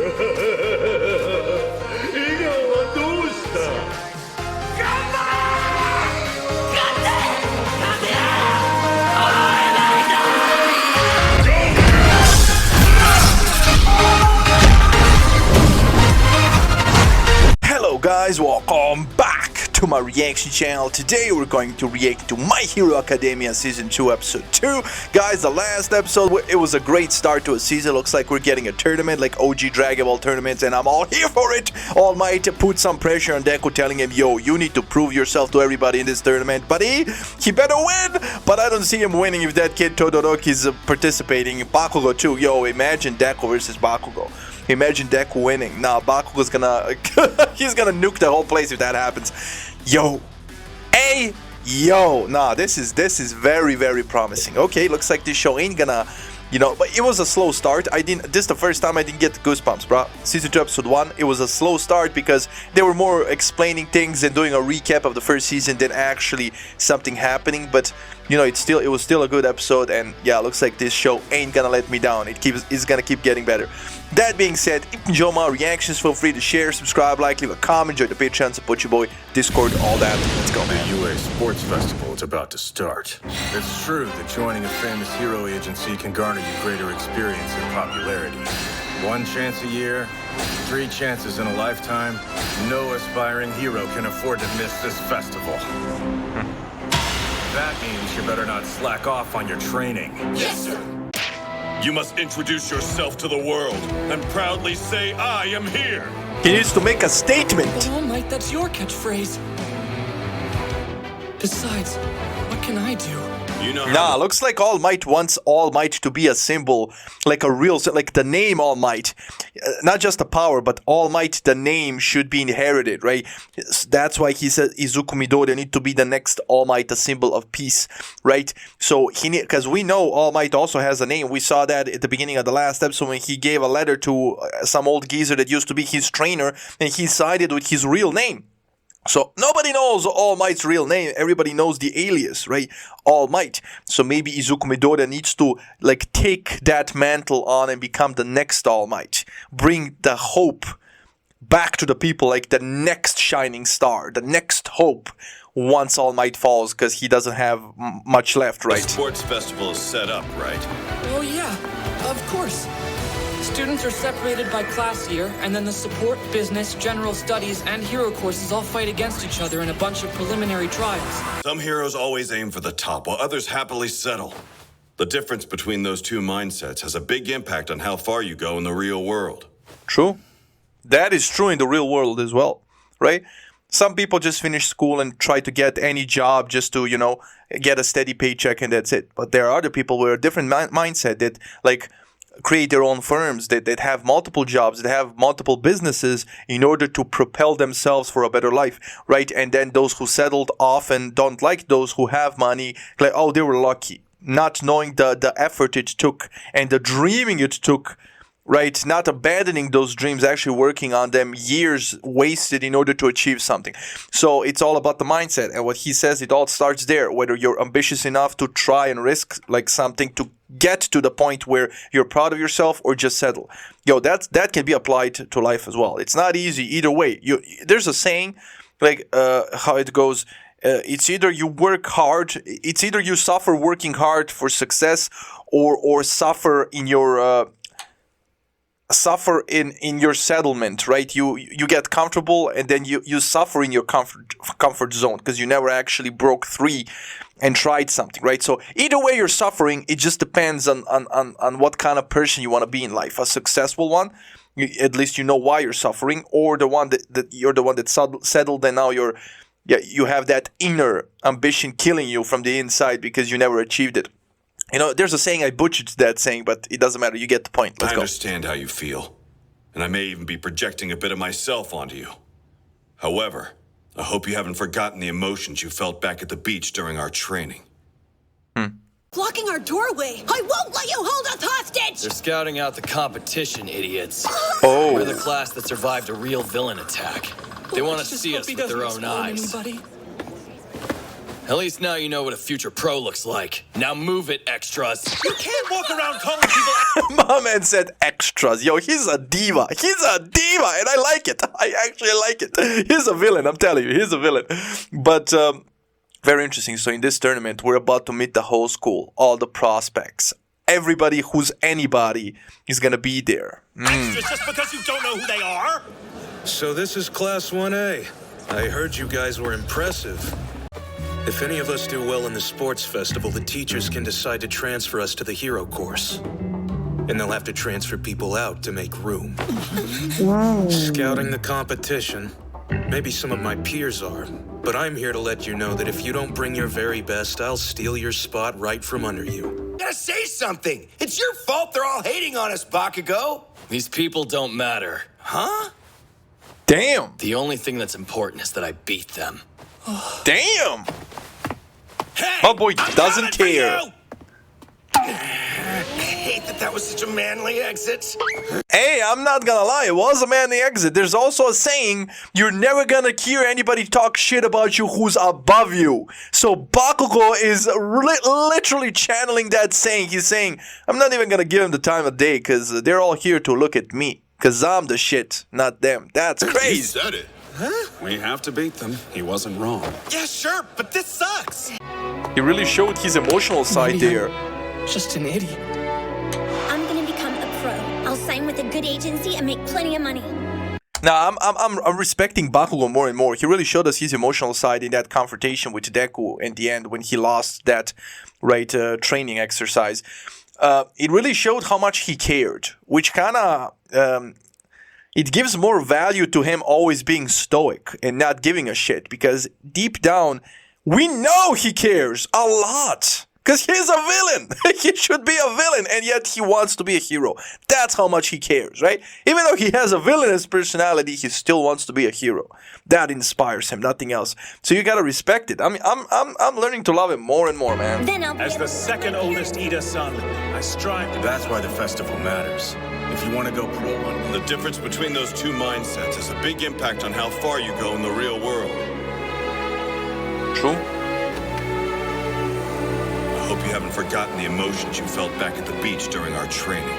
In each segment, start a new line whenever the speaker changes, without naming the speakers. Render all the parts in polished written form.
はどうした？
Hello guys, welcome back to my reaction channel. Today we're going to react to My Hero Academia Season 2 Episode 2. Guys, the last episode, it was a great start to a season. Looks like we're getting a tournament like OG Dragon Ball tournaments, and I'm all here for it. All Might put some pressure on Deku, telling him, yo, you need to prove yourself to everybody in this tournament, buddy. He better win, but I don't see him winning if that kid Todoroki is participating. Bakugo too. Yo, imagine Deku versus Bakugo. Imagine Deku winning. Nah, Bakugo's gonna... he's gonna nuke the whole place if that happens. Yo. Hey. Yo. Nah, this is very, very promising. Okay, looks like this show ain't gonna... You know, but it was a slow start. This is the first time I didn't get goosebumps, bro. Season 2, Episode 1, it was a slow start because they were more explaining things and doing a recap of the first season than actually something happening. But, you know, it was still a good episode, and yeah, looks like this show ain't gonna let me down. It's gonna keep getting better. That being said, if you enjoy my reactions, feel free to share, subscribe, like, leave a comment, join the Patreon, support your boy, Discord, all that. Let's go, man.
The UA Sports Festival is about to start. It's true that joining a famous hero agency can garner you greater experience and popularity. 1 chance a year, 3 chances in a lifetime. No aspiring hero can afford to miss this festival. That means you better not slack off on your training.
Yes, sir!
You must introduce yourself to the world and proudly say, I am here.
He needs to make a statement.
But All Might, that's your catchphrase. Besides, what can I do?
You know
Nah, looks like All Might wants All Might to be a symbol, like a real, like the name All Might. Not just the power, but All Might, the name should be inherited, right? That's why he said Izuku Midoriya need to be the next All Might, a symbol of peace, right? So because we know All Might also has a name. We saw that at the beginning of the last episode when he gave a letter to some old geezer that used to be his trainer, and he sided with his real name. So nobody knows All Might's real name. Everybody knows the alias, right? All Might. So maybe Izuku Midoriya needs to like take that mantle on and become the next All Might. Bring the hope back to the people, like the next shining star, the next hope once All Might falls, because he doesn't have much left, right?
The sports festival is set up, right?
Oh yeah, of course. Students are separated by class year, and then the support, business, general studies, and hero courses all fight against each other in a bunch of preliminary trials.
Some heroes always aim for the top, while others happily settle. The difference between those two mindsets has a big impact on how far you go in the real world.
True. That is true in the real world as well, right? Some people just finish school and try to get any job just to, you know, get a steady paycheck and that's it. But there are other people with a different mindset that, like, create their own firms, that have multiple jobs, that have multiple businesses in order to propel themselves for a better life, right? And then those who settled often don't like those who have money, like, oh, they were lucky, not knowing the effort it took and the dreaming it took, right? Not abandoning those dreams, actually working on them, years wasted in order to achieve something. So it's all about the mindset. And what he says, it all starts there, whether you're ambitious enough to try and risk like something to get to the point where you're proud of yourself or just settle. Yo, that can be applied to life as well. It's not easy either way. There's a saying, like how it goes, it's either you work hard, it's either you suffer working hard for success or suffer in your settlement, right? You get comfortable and then you suffer in your comfort zone because you never actually broke free and tried something, right? So either way you're suffering, it just depends on what kind of person you want to be in life. A successful one, at least you know why you're suffering, or the one that you're the one that settled and now you have that inner ambition killing you from the inside because you never achieved it. You know, there's a saying, I butchered that saying, but it doesn't matter. You get the point. Let's go.
I understand how you feel, and I may even be projecting a bit of myself onto you. However, I hope you haven't forgotten the emotions you felt back at the beach during our training.
Blocking our doorway! I won't let you hold us hostage!
They're scouting out the competition, idiots.
Oh.
We're the class that survived a real villain attack. They want to see us with their own eyes. At least now you know what a future pro looks like. Now move it, extras.
You can't walk around calling people.
My man said extras. Yo, he's a diva. He's a diva, and I like it. I actually like it. He's a villain, I'm telling you. He's a villain. But very interesting. So in this tournament, we're about to meet the whole school, all the prospects. Everybody who's anybody is going to be there.
Extras just because you don't know who they are?
So this is Class 1A. I heard you guys were impressive. If any of us do well in the sports festival, the teachers can decide to transfer us to the hero course. And they'll have to transfer people out to make room. Scouting the competition. Maybe some of my peers are. But I'm here to let you know that if you don't bring your very best, I'll steal your spot right from under you.
Gotta say something. It's your fault they're all hating on us, Bakugo.
These people don't matter.
Huh?
Damn.
The only thing that's important is that I beat them.
Damn.
Hey,
My boy
I'm
doesn't
coming for
care.
you! I hate that was such a manly exit.
Hey, I'm not gonna lie, it was a manly exit. There's also a saying, you're never gonna hear anybody talk shit about you who's above you. So Bakugo is literally channeling that saying. He's saying, I'm not even gonna give him the time of day because they're all here to look at me. Because I'm the shit, not them. That's crazy.
said it. We have to beat them. He wasn't wrong.
Yeah, sure, but this sucks.
He really showed his emotional side there.
Just an idiot.
I'm gonna become a pro. I'll sign with a good agency and make plenty of money.
Now, I'm respecting Bakugo more and more. He really showed us his emotional side in that confrontation with Deku in the end when he lost that training exercise. It really showed how much he cared, which kind of it gives more value to him always being stoic and not giving a shit, because deep down we know he cares a lot. Because he's a villain. He should be a villain, and yet he wants to be a hero. That's how much he cares, right? Even though he has a villainous personality, he still wants to be a hero. That inspires him, nothing else. So you gotta respect it. I mean, I'm learning to love him more and more, man.
Then I'll be
As
able
the
to
second oldest Ida son, I strive to...
That's why the festival matters. If you want to go pro on
The difference between those two mindsets has a big impact on how far you go in the real world.
True.
I hope you haven't forgotten the emotions you felt back at the beach during our training.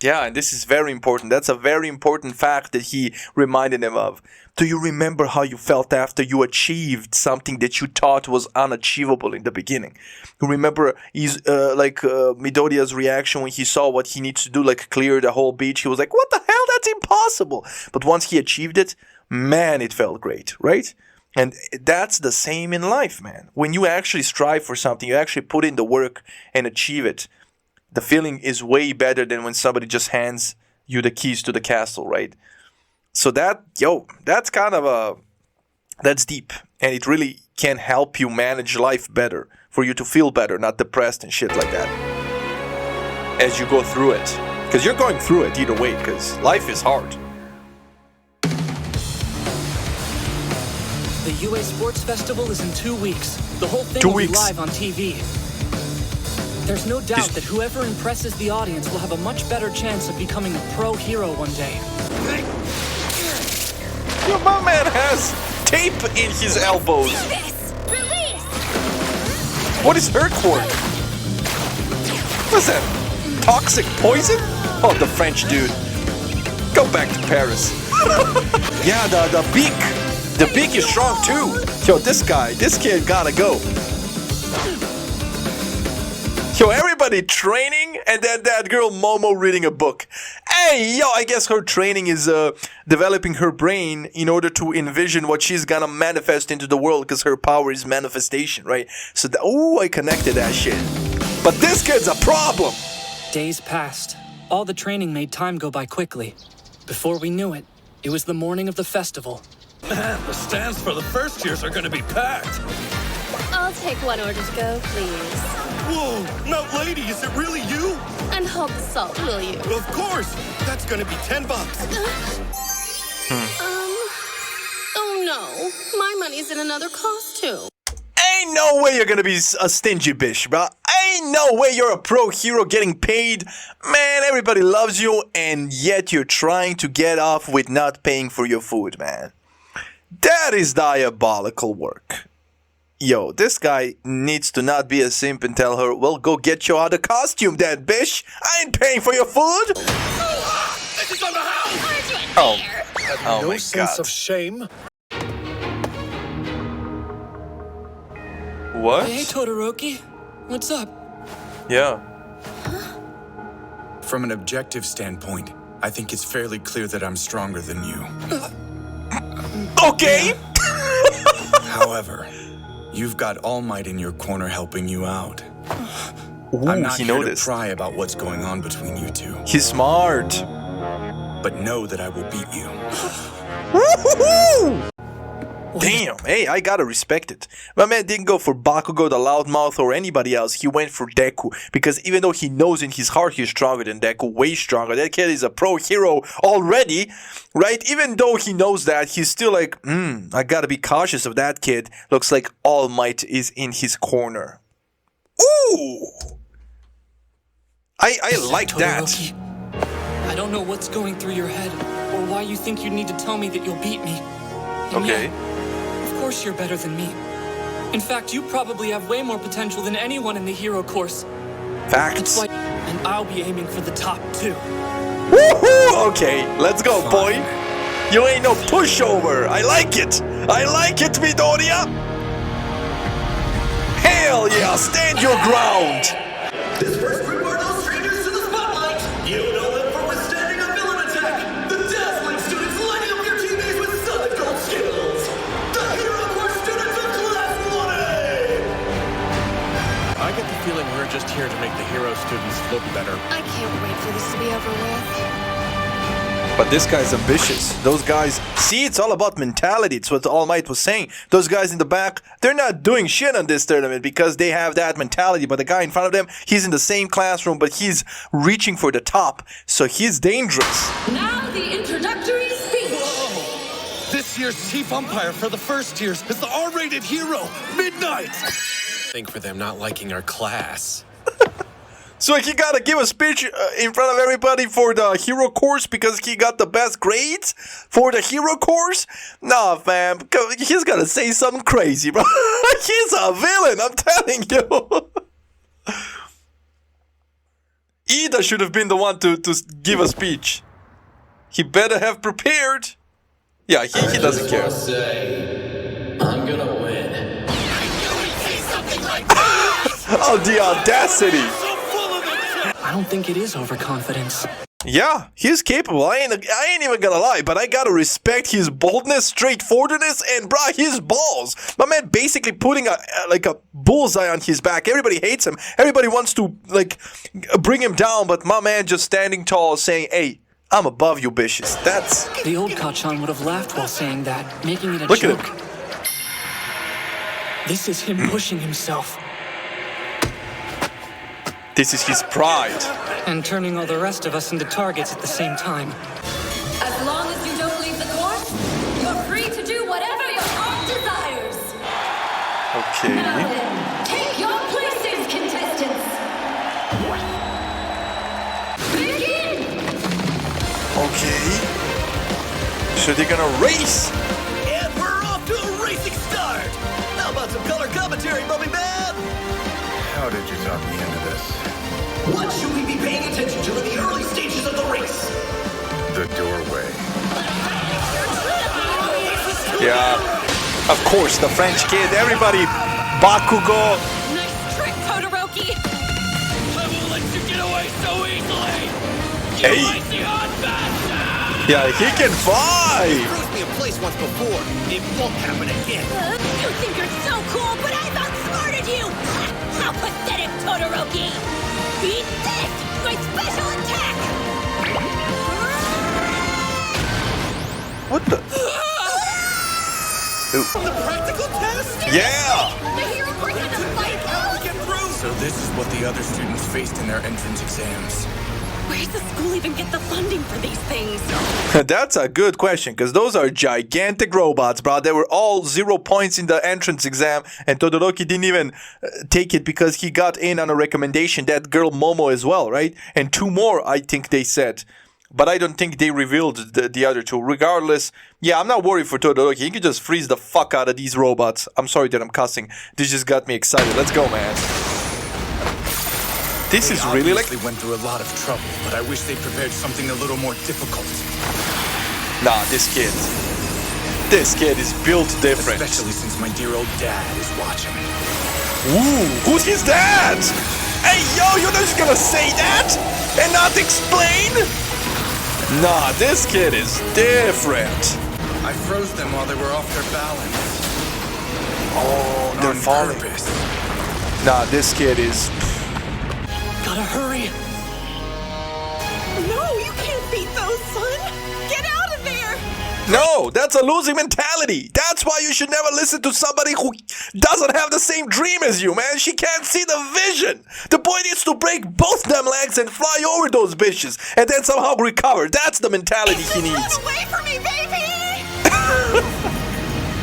Yeah, and this is very important. That's a very important fact that he reminded him of. Do you remember how you felt after you achieved something that you thought was unachievable in the beginning? You remember Midoriya's reaction when he saw what he needs to do, like clear the whole beach. He was like, what the hell? That's impossible. But once he achieved it, man, it felt great, right? And that's the same in life, man. When you actually strive for something, you actually put in the work and achieve it, the feeling is way better than when somebody just hands you the keys to the castle, right? So that's kind of that's deep. And it really can help you manage life better, for you to feel better, not depressed and shit like that as you go through it. Because you're going through it either way, because life is hard.
The UA Sports Festival is in 2 weeks. The whole thing
2
will be
weeks.
live on TV. There's no doubt that whoever impresses the audience will have a much better chance of becoming a pro hero one day.
Your my man has tape in his elbows.
this. Release.
What is her cord? What's that? Toxic poison? Oh, the French dude. Go back to Paris. Yeah, the beak. The beak is strong too. Yo, this kid gotta go. Yo, everybody training, and then that girl Momo reading a book. Hey, yo, I guess her training is developing her brain in order to envision what she's gonna manifest into the world, because her power is manifestation, right? So, I connected that shit. But this kid's a problem.
Days passed. All the training made time go by quickly. Before we knew it, it was the morning of the festival.
Man, the stands for the first years are gonna be packed.
I'll take one order to go, please.
Whoa, no, lady, is it really you?
And hold the salt, will you?
Of course. That's gonna be $10.
Oh no. My money's in another costume.
Ain't no way you're gonna be a stingy bitch, bro. Ain't no way you're a pro hero getting paid. Man, everybody loves you, and yet you're trying to get off with not paying for your food, man. That is diabolical work. Yo, this guy needs to not be a simp and tell her, well, go get your other costume then, bish. I ain't paying for your food.
This is on the house!
Oh my
sense
god.
of shame.
What?
Hey, Todoroki. What's up?
Yeah.
From an objective standpoint, I think it's fairly clear that I'm stronger than you.
Okay.
However, you've got All Might in your corner helping you out.
Ooh,
I'm not
he
here
noticed.
to pry about what's going on between you two,
He's smart.
but know that I will beat you.
Woo-hoo-hoo! Damn, hey, I gotta respect it. My man didn't go for Bakugo the loudmouth or anybody else. He went for Deku. Because even though he knows in his heart he's stronger than Deku, way stronger. That kid is a pro hero already, right? Even though he knows that, he's still like, I gotta be cautious of that kid. Looks like All Might is in his corner. Ooh! I like that.
Todoroki, I don't know what's going through your head, or why you think you need to tell me that you'll beat me. And
Okay.
yeah, of course you're better than me. In fact, you probably have way more potential than anyone in the hero course.
Facts.
That's why, and I'll be aiming for the top too.
Woohoo! Okay, let's go, boy. You ain't no pushover. I like it. I like it, Midoriya. Hell yeah, stand your ground.
This first group are no strangers to the spotlight. You know them for withstanding a villain attack. The dazzling students lighting up your teammates with solid gold skills. The hero course students of Class 1A.
I get the feeling we're just here to make the hero students look better.
I can't wait for this to be over with.
But this guy's ambitious. Those guys, see, it's all about mentality. It's what All Might was saying. Those guys in the back, they're not doing shit on this tournament because they have that mentality. But the guy in front of them, he's in the same classroom, but he's reaching for the top. So he's dangerous.
Now the introductory speech.
This year's chief umpire for the first years is the R-rated hero, Midnight.
Think for them not liking our class.
So he gotta give a speech in front of everybody for the hero course because he got the best grades for the hero course? Nah, fam, he's gonna say something crazy, bro. He's a villain, I'm telling you. Ida should have been the one to give a speech. He better have prepared. Yeah, he doesn't care.
I'm gonna win.
Oh, the audacity.
I don't think it is overconfidence.
Yeah, he's capable. I ain't even gonna lie, but I gotta respect his boldness, straightforwardness, and brah, his balls. My man basically putting a bullseye on his back. Everybody hates him. Everybody wants to bring him down, but my man just standing tall, saying, "Hey, I'm above you, bitches." That's
The old Kachan would have laughed while saying that, making it a
Look at
joke. This is him pushing himself.
this is his pride.
And turning all the rest of us into targets at the same time.
As long as you don't leave the course, you're free to do whatever your heart desires.
Okay.
Now then, take your places, contestants. Begin!
Okay. So they're gonna race.
And we're off to a racing start. How about some color commentary, Bubby Man?
How did you talk me into this?
What should we be paying attention to in the early stages of the race?
The doorway.
Yeah. Of course, the French kid. Everybody. Bakugo.
Nice trick, Todoroki.
I won't let you get away so easily.
Hey.
Icy hot bastard!
Yeah, he can fly.
Froze me a place once before. It won't happen again.
You think you're so cool, but I've outsmarted you! How pathetic, Todoroki! Beat this! My special attack!
What the? Ooh.
The practical test?
Yeah.
The hero course has a fight code!
Get through.
So this is what the other students faced in their entrance exams.
Where does the school even get the funding for these things?
That's a good question, because those are gigantic robots, bro. They were all 0 points in the entrance exam, and Todoroki didn't even take it because he got in on a recommendation. That girl Momo as well, right? And 2 more, I think they said. but I don't think they revealed the other two. Regardless, yeah, I'm not worried for Todoroki. He can just freeze the fuck out of these robots. I'm sorry that I'm cussing. This just got me excited. Let's go, man. This is really like...
They went through a lot of trouble, but I wish they prepared something a little more difficult.
Nah, this kid is built different.
Especially since my dear old dad is watching.
Ooh, who's his dad? Hey, yo, you're just gonna say that and not explain? Nah, this kid is different.
I froze them while they were off their balance.
Oh, they're falling.
Purpose.
Nah, this kid is...
Gotta hurry.
No, you can't beat those, son. Get out of there.
No, that's a losing mentality. That's why you should never listen to somebody who doesn't have the same dream as you, man. She can't see the vision. The boy needs to break both them legs and fly over those bitches and then somehow recover. That's the mentality he needs.
Run away from me, baby!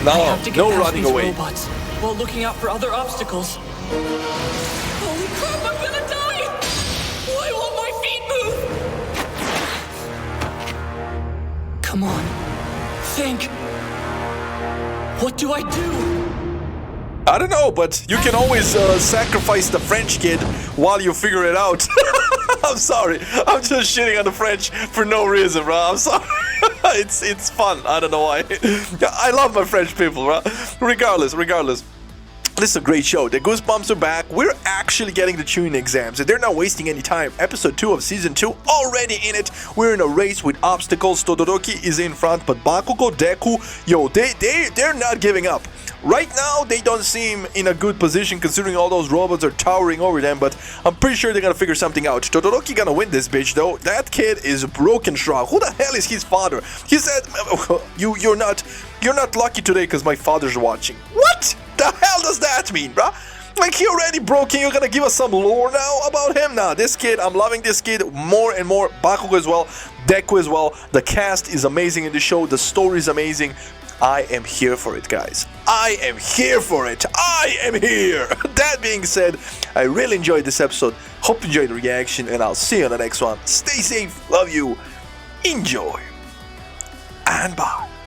No, no running away.
Robots, while looking out for other obstacles. Holy crap, I'm gonna die! Why won't my feet move? Come on. Think. What do I do?
I don't know, but you can always sacrifice the French kid while you figure it out. I'm sorry. I'm just shitting on the French for no reason, bro. I'm sorry. It's fun. I don't know why. I love my French people, bro. Regardless. This is a great show. The Goosebumps are back. We're actually getting the tuning exams, and they're not wasting any time. Episode 2 of Season 2 already in it. We're in a race with obstacles. Todoroki is in front, but Bakugo, Deku, yo, they're not giving up. Right now, they don't seem in a good position considering all those robots are towering over them, but I'm pretty sure they're gonna figure something out. Todoroki gonna win this bitch, though. That kid is broken strong. Who the hell is his father? He said, you're not lucky today because my father's watching. What the hell does that mean, bruh? Like, he already broken. You're gonna give us some lore now about him? Nah, this kid, I'm loving this kid more and more. Bakugo as well, Deku as well. The cast is amazing in the show. The story is amazing. I am here for it, guys. I am here for it. I am here. That being said, I really enjoyed this episode. Hope you enjoyed the reaction, and I'll see you on the next one. Stay safe. Love you. Enjoy. And bye.